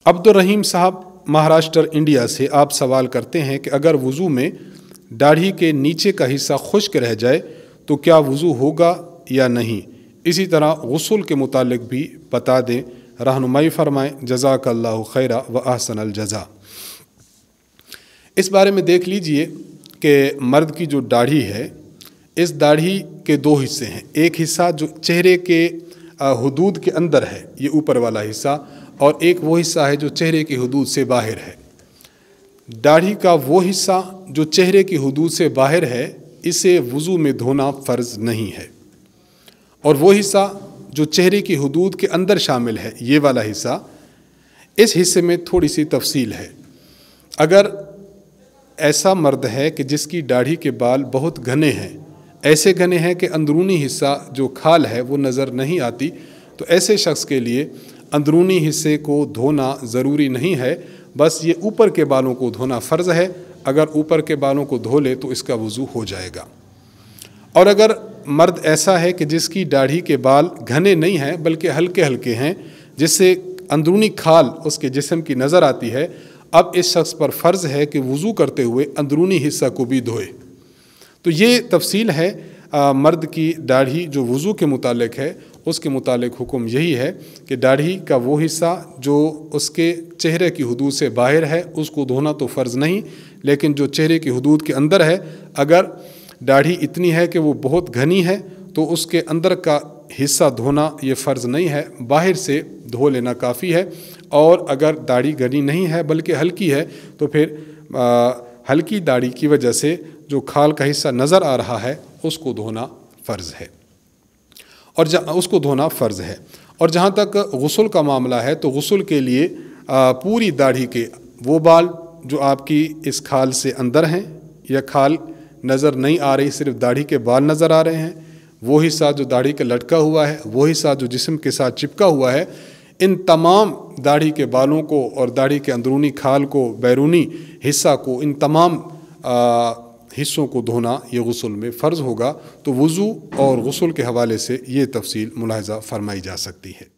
عبدالرحیم صاحب مہاراشٹر انڈیا سے آپ سوال کرتے ہیں کہ اگر وضو میں داڑھی کے نیچے کا حصہ خشک رہ جائے تو کیا وضو ہوگا یا نہیں؟ اسی طرح غسل کے متعلق بھی بتا دیں، رہنمائی فرمائیں، جزاک اللہ خیرہ و احسن الجزا۔ اس بارے میں دیکھ لیجئے کہ مرد کی جو داڑھی ہے، اس داڑھی کے دو حصے ہیں۔ ایک حصہ جو چہرے کے حدود کے اندر ہے، یہ اوپر والا حصہ، اور ایک وہ حصہ ہے جو چہرے کی حدود سے باہر ہے۔ داڑھی کا وہ حصہ جو چہرے کی حدود سے باہر ہے، اسے وضو میں دھونا فرض نہیں ہے، اور وہ حصہ جو چہرے کی حدود کے اندر شامل ہے، یہ والا حصہ، اس حصے میں تھوڑی سی تفصیل ہے۔ اگر ایسا مرد ہے کہ جس کی داڑھی کے بال بہت گھنے ہیں، ایسے گھنے ہیں کہ اندرونی حصہ جو کھال ہے وہ نظر نہیں آتی، تو ایسے شخص کے لیے اندرونی حصے کو دھونا ضروری نہیں ہے، بس یہ اوپر کے بالوں کو دھونا فرض ہے۔ اگر اوپر کے بالوں کو دھو لے تو اس کا وضو ہو جائے گا۔ اور اگر مرد ایسا ہے کہ جس کی داڑھی کے بال گھنے نہیں ہیں بلکہ ہلکے ہلکے ہیں، جس سے اندرونی کھال اس کے جسم کی نظر آتی ہے، اب اس شخص پر فرض ہے کہ وضو کرتے ہوئے اندرونی حصہ کو بھی دھوئے۔ تو یہ تفصیل ہے مرد کی داڑھی جو وضو کے متعلق ہے، اس کے متعلق حکم یہی ہے کہ داڑھی کا وہ حصہ جو اس کے چہرے کی حدود سے باہر ہے، اس کو دھونا تو فرض نہیں، لیکن جو چہرے کی حدود کے اندر ہے، اگر داڑھی اتنی ہے کہ وہ بہت گھنی ہے تو اس کے اندر کا حصہ دھونا یہ فرض نہیں ہے، باہر سے دھو لینا کافی ہے۔ اور اگر داڑھی گھنی نہیں ہے بلکہ ہلکی ہے تو پھر ہلکی داڑھی کی وجہ سے جو کھال کا حصہ نظر آ رہا ہے اس کو دھونا فرض ہے، اور جہاں تک غسل کا معاملہ ہے تو غسل کے لیے پوری داڑھی کے وہ بال جو آپ کی اس کھال سے اندر ہیں، یا کھال نظر نہیں آ رہی، صرف داڑھی کے بال نظر آ رہے ہیں، وہ حصہ جو داڑھی کا لٹکا ہوا ہے، وہ حصہ جو جسم کے ساتھ چپکا ہوا ہے، ان تمام داڑھی کے بالوں کو اور داڑھی کے اندرونی کھال کو، بیرونی حصہ کو، ان تمام حصوں کو دھونا یہ غسل میں فرض ہوگا۔ تو وضو اور غسل کے حوالے سے یہ تفصیل ملاحظہ فرمائی جا سکتی ہے۔